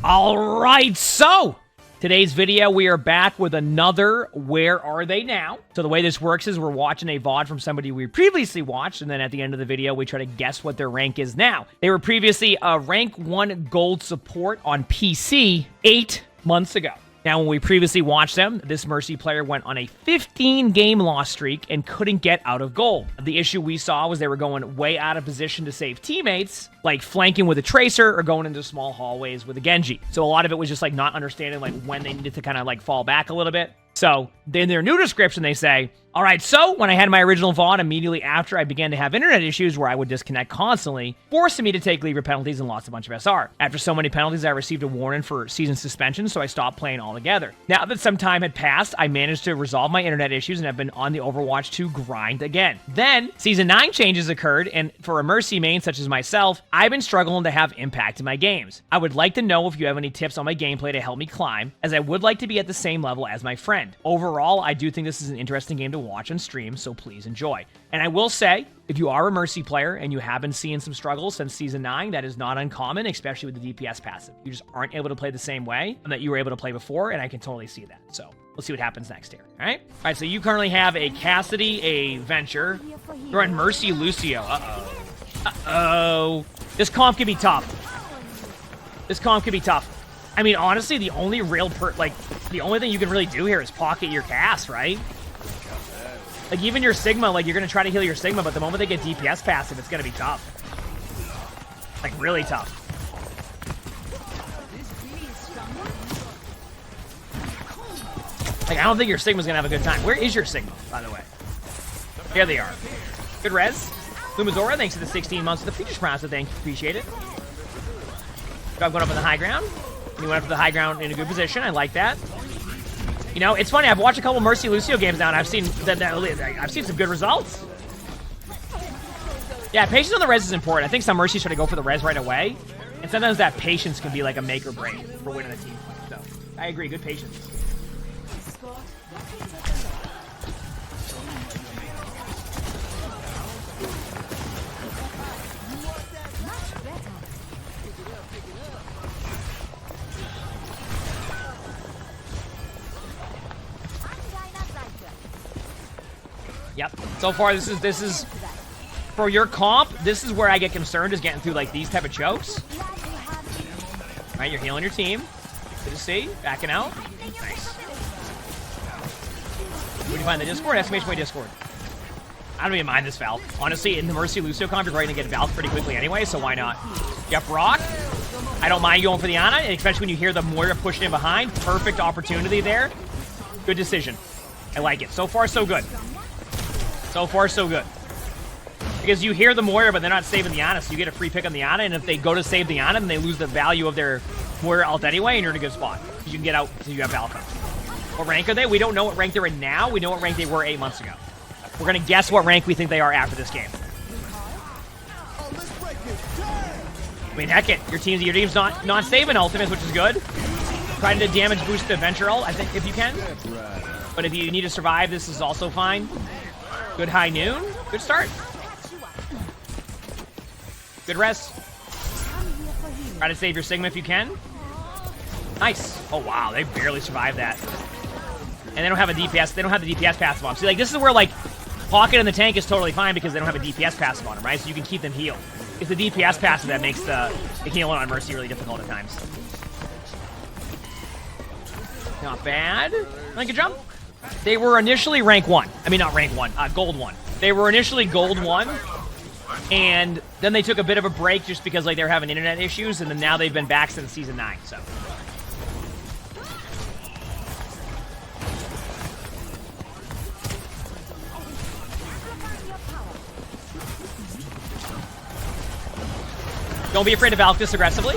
All right, so today's video, we are back with another Where Are They Now? So the way this works is we're watching a VOD from somebody we previously watched, and then at the end of the video, we try to guess what their rank is now. They were previously a rank 1 gold support on PC 8 months ago. Now, when we previously watched them, this Mercy player went on a 15-game loss streak and couldn't get out of gold. The issue we saw was they were going way out of position to save teammates, like flanking with a Tracer or going into small hallways with a Genji. So a lot of it was just like not understanding like when they needed to kind of like fall back a little bit. So in their new description, they say, all right, so when I had my original VOD, immediately after I began to have internet issues where I would disconnect constantly, forcing me to take leaver penalties and lost a bunch of SR. After so many penalties, I received a warning for season suspension, so I stopped playing altogether. Now that some time had passed, I managed to resolve my internet issues and have been on the Overwatch 2 grind again. Then, Season 9 changes occurred, and for a Mercy main such as myself, I've been struggling to have impact in my games. I would like to know if you have any tips on my gameplay to help me climb, as I would like to be at the same level as my friend. Overall, I do think this is an interesting game to watch on stream, so please enjoy. And I will say, if you are a Mercy player and you have been seeing some struggles since Season 9, that is not uncommon, especially with the DPS passive. You just aren't able to play the same way that you were able to play before, and I can totally see that. So, let's see what happens next here, all right? All right, so you currently have a Cassidy, a Venture. You're on Mercy Lucio. Uh-oh. Uh-oh. This comp could be tough. This comp could be tough. I mean, honestly, the only real the only thing you can really do here is pocket your cast, right? Like, even your Sigma, like, you're going to try to heal your Sigma, but the moment they get DPS passive, it's going to be tough. Like, really tough. Like, I don't think your Sigma's going to have a good time. Where is your Sigma, by the way? Here they are. Good res. Lumazora, thanks to the 16 months of the Futures Promise, so thank you. Appreciate it. Job going up on the high ground. You went up to the high ground in a good position. I like that. You know, it's funny. I've watched a couple Mercy Lucio games now, and I've seen some good results. Yeah, patience on the res is important. I think some Mercies try to go for the res right away, and sometimes that patience can be like a make or break for winning the team fight. So, I agree. Good patience. Yep. So far, this is for your comp. This is where I get concerned, is getting through like these type of chokes. All right, you're healing your team. Good to see. Backing out. Nice. Where do you find the Discord? Exclamation point Discord. I don't even mind this Valk. Honestly, in the Mercy Lucio comp, you're going to get Valk pretty quickly anyway, so why not? Yep, Rock. I don't mind going for the Ana, especially when you hear the Moira pushing in behind. Perfect opportunity there. Good decision. I like it. So far, so good. So far, so good. Because you hear the Moira, but they're not saving the Ana, so you get a free pick on the Ana, and if they go to save the Ana, then they lose the value of their Moira ult anyway, and you're in a good spot. You can get out until you have Valkyrie. What rank are they? We don't know what rank they're in now. We know what rank they were 8 months ago. We're going to guess what rank we think they are after this game. I mean, heck it. Your team's not saving ultimates, which is good. Trying to damage boost the Venture ult, I think, if you can. But if you need to survive, this is also fine. Good high noon. Good start. Good rest. Try to save your Sigma if you can. Nice. Oh, wow. They barely survived that. And they don't have a DPS. They don't have the DPS passive on. See, like, this is where, like, Pocket and the tank is totally fine because they don't have a DPS passive on them, right? So you can keep them healed. It's the DPS passive that makes the healing on Mercy really difficult at times. Not bad. Like a jump. They were initially rank 1. I mean, not rank 1. Gold 1. They were initially gold 1. And then they took a bit of a break just because, like, they were having internet issues. And then now they've been back since Season 9, so. Don't be afraid to Valk this aggressively.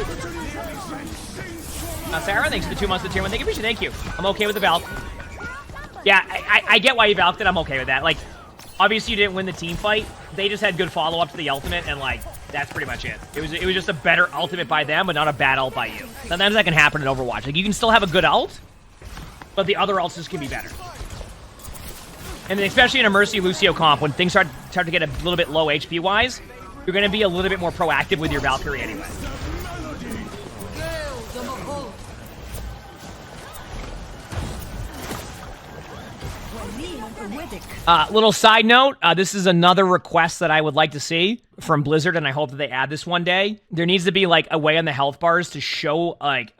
Sarah, thanks for the 2 months of tier 1. Thank you. I'm okay with the Valk. Yeah, I get why you Valked it. I'm okay with that. Like, obviously you didn't win the team fight. They just had good follow-up to the ultimate, and, like, that's pretty much it. It was just a better ultimate by them, but not a bad ult by you. Sometimes that can happen in Overwatch. Like, you can still have a good ult, but the other ults just can be better. And then especially in a Mercy Lucio comp, when things start to get a little bit low HP-wise, you're going to be a little bit more proactive with your Valkyrie anyway. Little side note, this is another request that I would like to see from Blizzard, and I hope that they add this one day. There needs to be like a way on the health bars to show like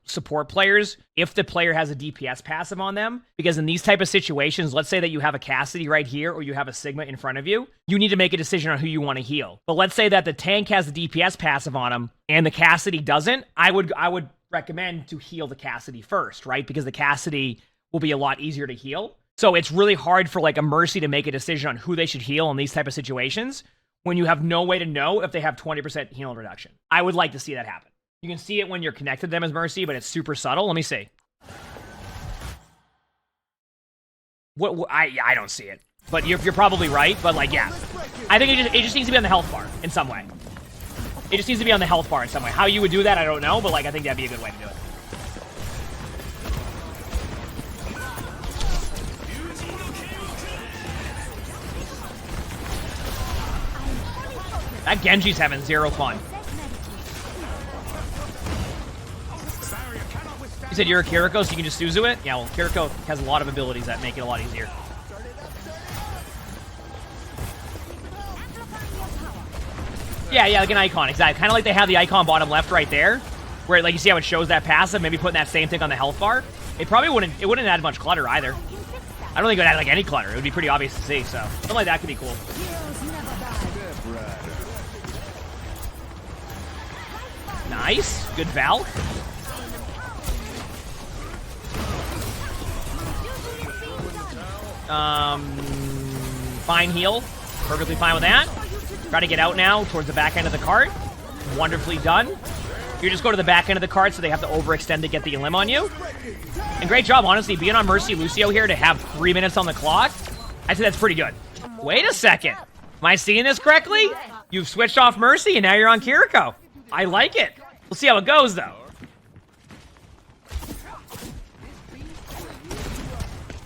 support players if the player has a DPS passive on them, because in these type of situations, let's say that you have a Cassidy right here or you have a Sigma in front of you, you need to make a decision on who you want to heal. But let's say that the tank has the DPS passive on him and the Cassidy doesn't. I would recommend to heal the Cassidy first, right? Because the Cassidy will be a lot easier to heal. So it's really hard for like a Mercy to make a decision on who they should heal in these type of situations when you have no way to know if they have 20% healing reduction. I would like to see that happen. You can see it when you're connected to them as Mercy, but it's super subtle. Let me see. I don't see it, but you're probably right. But like, yeah, I think it just needs to be on the health bar in some way. It just needs to be on the health bar in some way. How you would do that, I don't know, but like I think that'd be a good way to do it. That Genji's having zero fun. You said you're a Kiriko, so you can just Suzu it? Yeah, well, Kiriko has a lot of abilities that make it a lot easier. Yeah, like an icon, exactly. Kind of like they have the icon bottom left right there, where like you see how it shows that passive, maybe putting that same thing on the health bar. It probably wouldn't add much clutter either. I don't think it would add like any clutter. It would be pretty obvious to see, so something like that could be cool. Nice. Good Val. Fine heal. Perfectly fine with that. Try to get out now towards the back end of the cart. Wonderfully done. You just go to the back end of the cart so they have to overextend to get the elim on you. And great job, honestly, being on Mercy Lucio here to have 3 minutes on the clock. I'd say that's pretty good. Wait a second. Am I seeing this correctly? You've switched off Mercy and now you're on Kiriko. I like it. We'll see how it goes, though.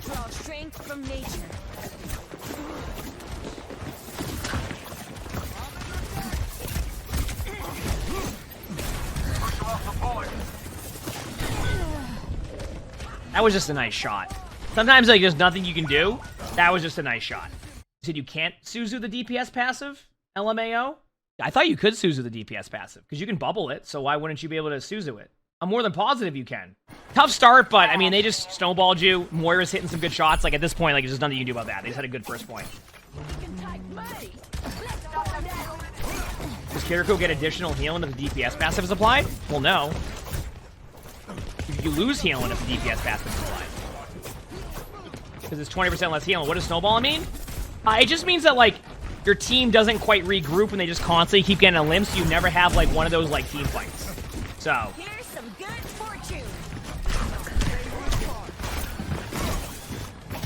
Draw strength from nature. That was just a nice shot. Sometimes, like, there's nothing you can do. That was just a nice shot. You said you can't Suzu the DPS passive? LMAO? I thought you could Suzu the DPS passive, because you can bubble it, so why wouldn't you be able to Suzu it? I'm more than positive you can. Tough start, but, I mean, they just snowballed you. Moira's hitting some good shots. Like, at this point, like, there's nothing you can do about that. They just had a good first point. Does Kiriko get additional healing if the DPS passive is applied? Well, no. You lose healing if the DPS passive is applied. Because it's 20% less healing. What does snowballing mean? It just means that, like, your team doesn't quite regroup and they just constantly keep getting a limp, so you never have, like, one of those, like, team fights. So. Here's some good fortune.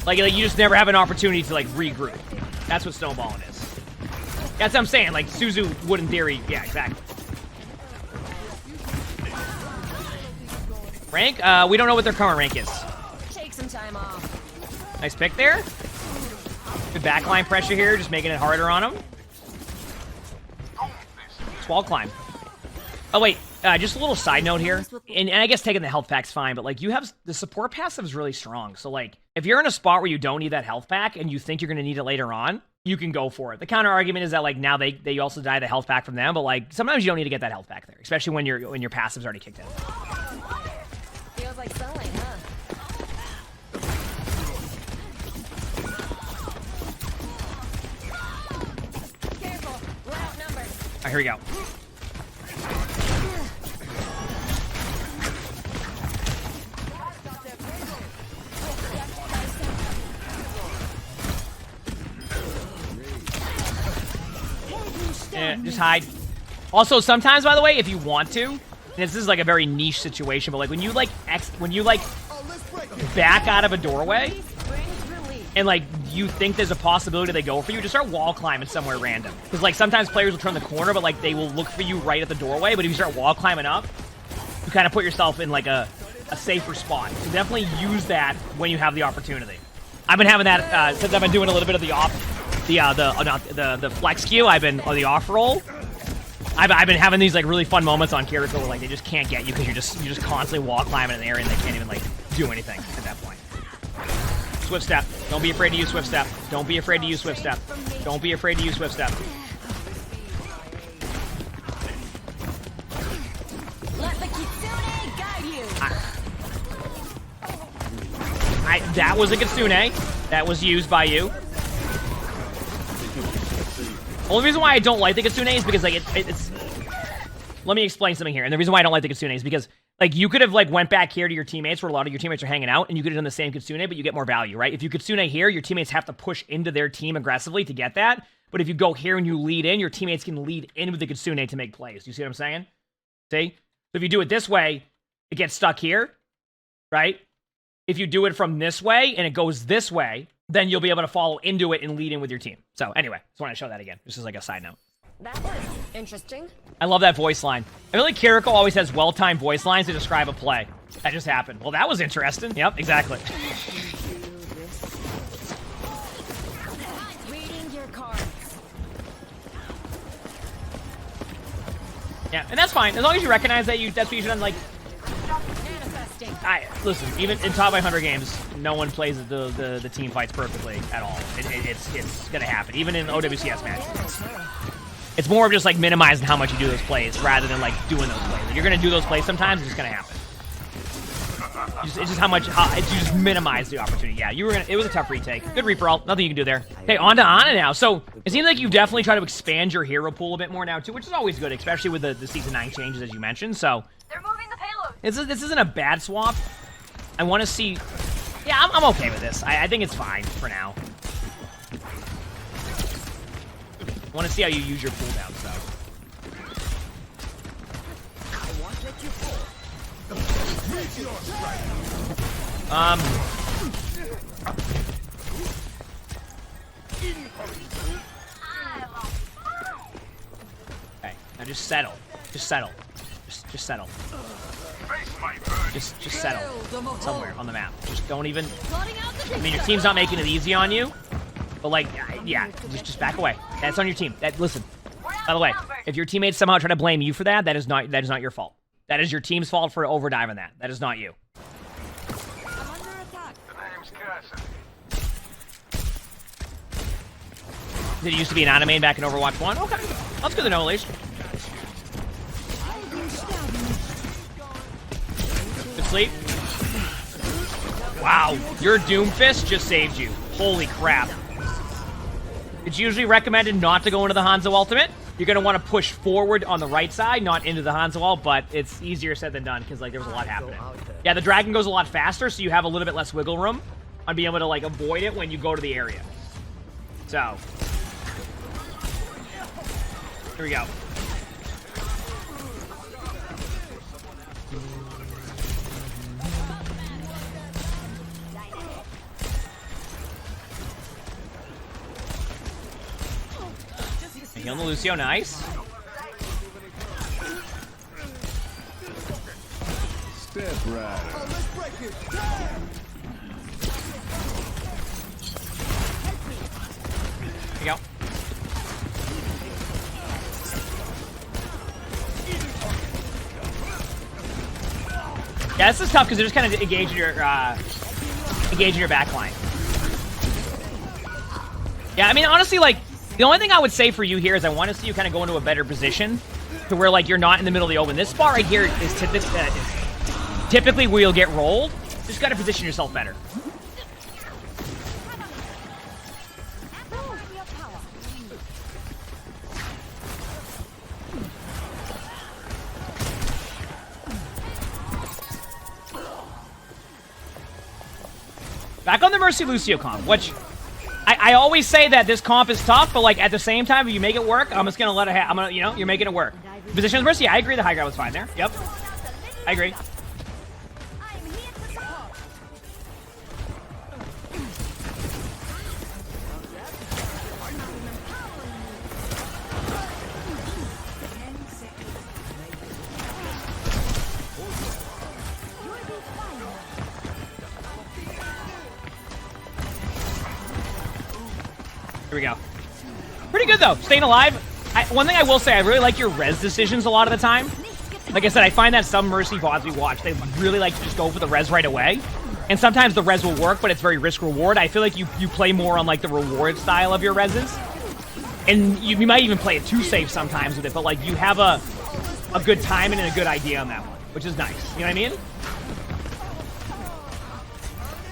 Like, you just never have an opportunity to, like, regroup. That's what snowballing is. That's what I'm saying. Like, Suzu would, in theory, yeah, exactly. Rank? We don't know what their current rank is. Take some time off. Nice pick there. Good backline pressure here, just making it harder on him. Wall climb. Oh, wait. Just a little side note here. And I guess taking the health pack's fine, but, like, you have... The support passive is really strong. So, like, if you're in a spot where you don't need that health pack and you think you're going to need it later on, you can go for it. The counter argument is that, like, now they also die the health pack from them, but, like, sometimes you don't need to get that health pack there, especially when your passive's already kicked in. Feels like sunlight, huh? Careful, we're outnumbered. All right, here we go. Yeah, just hide. Also, sometimes, by the way, if you want to, and this is like a very niche situation, but like when you like back out of a doorway and like you think there's a possibility they go for you, just start wall climbing somewhere random. Because like sometimes players will turn the corner, but like they will look for you right at the doorway. But if you start wall climbing up, you kind of put yourself in like a safer spot. So definitely use that when you have the opportunity. I've been having that since I've been doing a little bit of the flex queue. I've been on the off roll. I've been having these like really fun moments on Kiriko where like they just can't get you because you're just constantly wall climbing in the area and they can't even like do anything at that point. Swift Step. Don't be afraid to use Swift Step. Don't be afraid to use Swift Step. Don't be afraid to use Swift Step. Let the Kitsune guide you. That was a Kitsune. That was used by you. Only reason why I don't like the Kitsune is because, like, it's... Let me explain something here. And the reason why I don't like the Kitsune is because, like, you could have, like, went back here to your teammates where a lot of your teammates are hanging out, and you could have done the same Kitsune, but you get more value, right? If you Kitsune here, your teammates have to push into their team aggressively to get that. But if you go here and you lead in, your teammates can lead in with the Kitsune to make plays. You see what I'm saying? See? So if you do it this way, it gets stuck here, right? If you do it from this way and it goes this way, then you'll be able to follow into it and lead in with your team. So anyway, just want to show that again. This is like a side note. That was interesting. I love that voice line. I feel like Kiriko always has well-timed voice lines to describe a play. That just happened. Well, that was interesting. Yep, exactly. Reading your cards. Yeah, and that's fine. As long as you recognize that that's what you should have done, like... Manifesting. Listen, even in top 100 games, no one plays the team fights perfectly at all. It's gonna happen, even in OWCS matches. It's more of just like minimizing how much you do those plays rather than like doing those plays. Like, you're gonna do those plays sometimes, it's just gonna happen. It's just how much you just minimize the opportunity. Yeah, it was a tough retake. Good re-brawl. Nothing you can do there. Okay, on to Ana now. So it seems like you've definitely tried to expand your hero pool a bit more now too, which is always good, especially with the Season 9 changes as you mentioned. So They're moving the payload. this isn't a bad swap. I want to see... Yeah, I'm okay with this. I think it's fine for now. I want to see how you use your cooldowns, though. Okay, now just settle. Just settle. Just settle. Just settle somewhere on the map. Just don't even... I mean, your team's not making it easy on you, but like, yeah, just back away. That's on your team. Listen. By the way, if your teammates somehow try to blame you for that, that is not your fault. That is your team's fault for overdiving that. That is not you. I'm under attack. Did it used to be an anime back in Overwatch 1? Okay, that's good to know at least. Good sleep. Wow, your Doomfist just saved you. Holy crap. It's usually recommended not to go into the Hanzo ultimate. You're going to want to push forward on the right side, not into the Hanzo ult, but it's easier said than done because like there was a lot happening. Yeah, the dragon goes a lot faster, so you have a little bit less wiggle room on being able to like avoid it when you go to the area. So, here we go. Healing the Lucio, nice. Step right. Here we go. Yeah, this is tough because they're just kind of engaging your back line. Yeah, I mean, honestly, like, the only thing I would say for you here is I want to see you kind of go into a better position to where, like, you're not in the middle of the open. This spot right here is typically where you'll get rolled. Just got to position yourself better. Back on the Mercy Lucio comp, which... I always say that this comp is tough, but like at the same time, if you make it work, I'm just gonna let it. I'm gonna, you know, you're making it work. Position of Mercy, I agree. The high ground was fine there. Yep, I agree. Here we go. Pretty good, though. Staying alive. One thing I will say, I really like your res decisions a lot of the time. Like I said, I find that some Mercy VODs we watch, they really like to just go for the res right away. And sometimes the res will work, but it's very risk-reward. I feel like you play more on, like, the reward style of your reses. And you might even play it too safe sometimes with it, but, like, you have a good timing and a good idea on that one, which is nice. You know what I mean?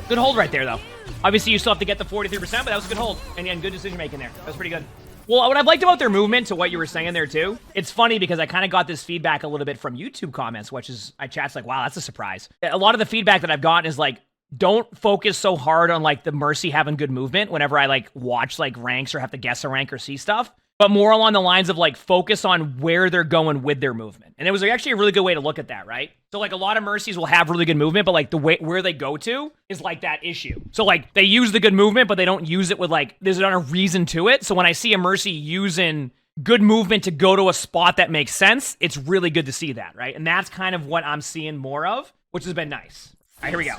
Good hold right there, though. Obviously, you still have to get the 43%, but that was a good hold. And good decision-making there. That was pretty good. Well, what I've liked about their movement, to what you were saying there, too, it's funny because I kind of got this feedback a little bit from YouTube comments, which is, I chat's like, wow, that's a surprise. A lot of the feedback that I've gotten is, like, don't focus so hard on, like, the Mercy having good movement whenever I, like, watch, like, ranks or have to guess a rank or see stuff, but more along the lines of, like, focus on where they're going with their movement. And it was actually a really good way to look at that, right? So, like, a lot of Mercies will have really good movement, but, like, the way where they go to is, like, that issue. So, like, they use the good movement, but they don't use it with, like, there's not a reason to it. So when I see a Mercy using good movement to go to a spot that makes sense, it's really good to see that, right? And that's kind of what I'm seeing more of, which has been nice. All right, here we go.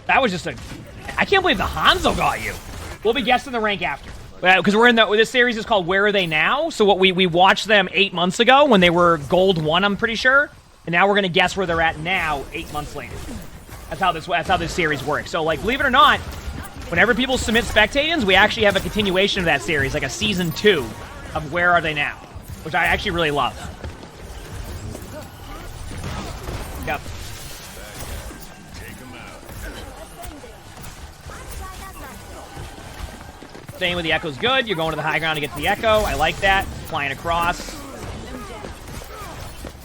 That was just I can't believe the Hanzo got you. We'll be guessing the rank after. Because we're in this series is called Where Are They Now? So what we watched them 8 months ago when they were Gold 1, I'm pretty sure. And now we're going to guess where they're at now 8 months later. That's how this series works. So, like, believe it or not, whenever people submit spectators, we actually have a continuation of that series, like a season 2 of Where Are They Now? Which I actually really love. Yep. Staying with the Echo's good. You're going to the high ground to get to the Echo. I like that. Flying across.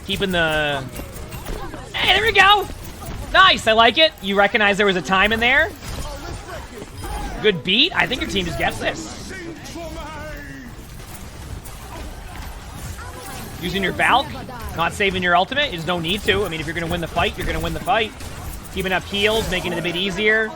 Keeping the... Hey, there we go! Nice, I like it. You recognize there was a time in there. Good beat. I think your team just gets this. Using your Valk. Not saving your ultimate. There's no need to. I mean, if you're going to win the fight, you're going to win the fight. Keeping up heals, making it a bit easier.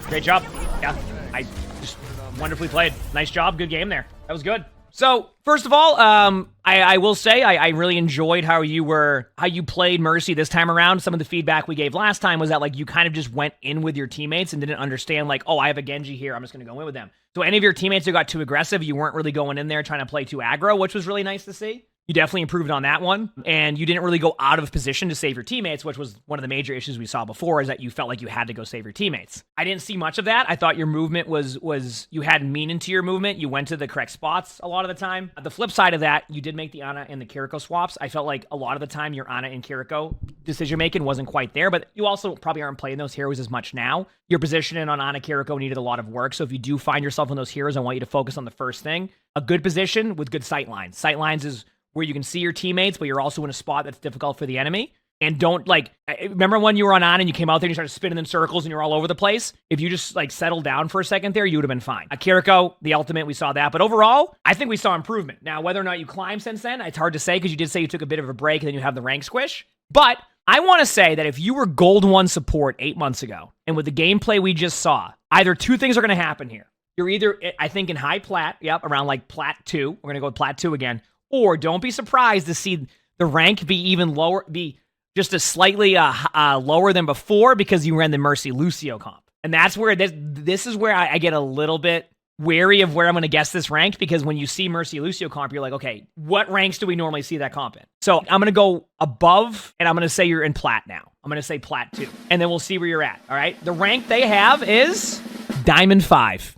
Great job. Yeah, I just wonderfully played. Nice job. Good game there. That was good. So, first of all, I will say I really enjoyed how you played Mercy this time around. Some of the feedback we gave last time was that, like, you kind of just went in with your teammates and didn't understand, like, oh, I have a Genji here, I'm just going to go in with them. So any of your teammates who got too aggressive, you weren't really going in there trying to play too aggro, which was really nice to see. You definitely improved on that one, and you didn't really go out of position to save your teammates, which was one of the major issues we saw before, is that you felt like you had to go save your teammates. I didn't see much of that. I thought your movement was you had meaning to your movement. You went to the correct spots a lot of the time. The flip side of that, you did make the Ana and the Kiriko swaps. I felt like a lot of the time your Ana and Kiriko decision-making wasn't quite there, but you also probably aren't playing those heroes as much now. Your positioning on Ana Kiriko needed a lot of work, so if you do find yourself on those heroes, I want you to focus on the first thing. A good position with good sight lines. Sight lines is where you can see your teammates, but you're also in a spot that's difficult for the enemy. And don't, like, remember when you were on Ana and you came out there and you started spinning in circles and you're all over the place? If you just, like, settled down for a second there, you would have been fine. Kiriko, the ultimate, we saw that. But overall, I think we saw improvement. Now, whether or not you climb since then, it's hard to say because you did say you took a bit of a break and then you have the rank squish. But I want to say that if you were Gold 1 support 8 months ago, and with the gameplay we just saw, either two things are going to happen here. You're either, I think, in high plat, yep, around, like, plat 2. We're going to go with plat 2 again. Or don't be surprised to see the rank be even lower, be just a slightly lower than before because you ran the Mercy Lucio comp. And that's where this is where I get a little bit wary of where I'm going to guess this ranked, because when you see Mercy Lucio comp, you're like, okay, what ranks do we normally see that comp in? So I'm going to go above, and I'm going to say you're in plat now. I'm going to say plat 2, and then we'll see where you're at, all right? The rank they have is Diamond 5.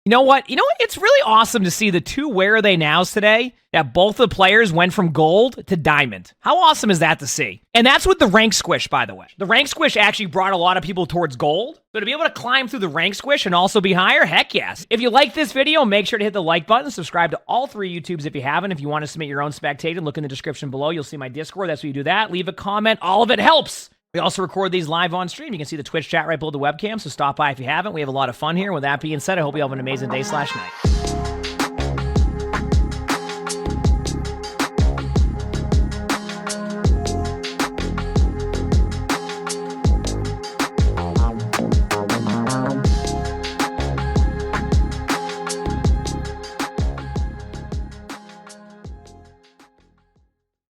You know what? It's really awesome to see the two Where Are They Nows today, that both the players went from gold to diamond. How awesome is that to see? And that's with the rank squish, by the way. The rank squish actually brought a lot of people towards gold. So to be able to climb through the rank squish and also be higher, heck yes. If you like this video, make sure to hit the like button. Subscribe to all 3 YouTubes if you haven't. If you want to submit your own spectator, look in the description below. You'll see my Discord. That's where you do that. Leave a comment. All of it helps. We also record these live on stream. You can see the Twitch chat right below the webcam, so stop by if you haven't. We have a lot of fun here. With that being said, I hope you have an amazing day/night.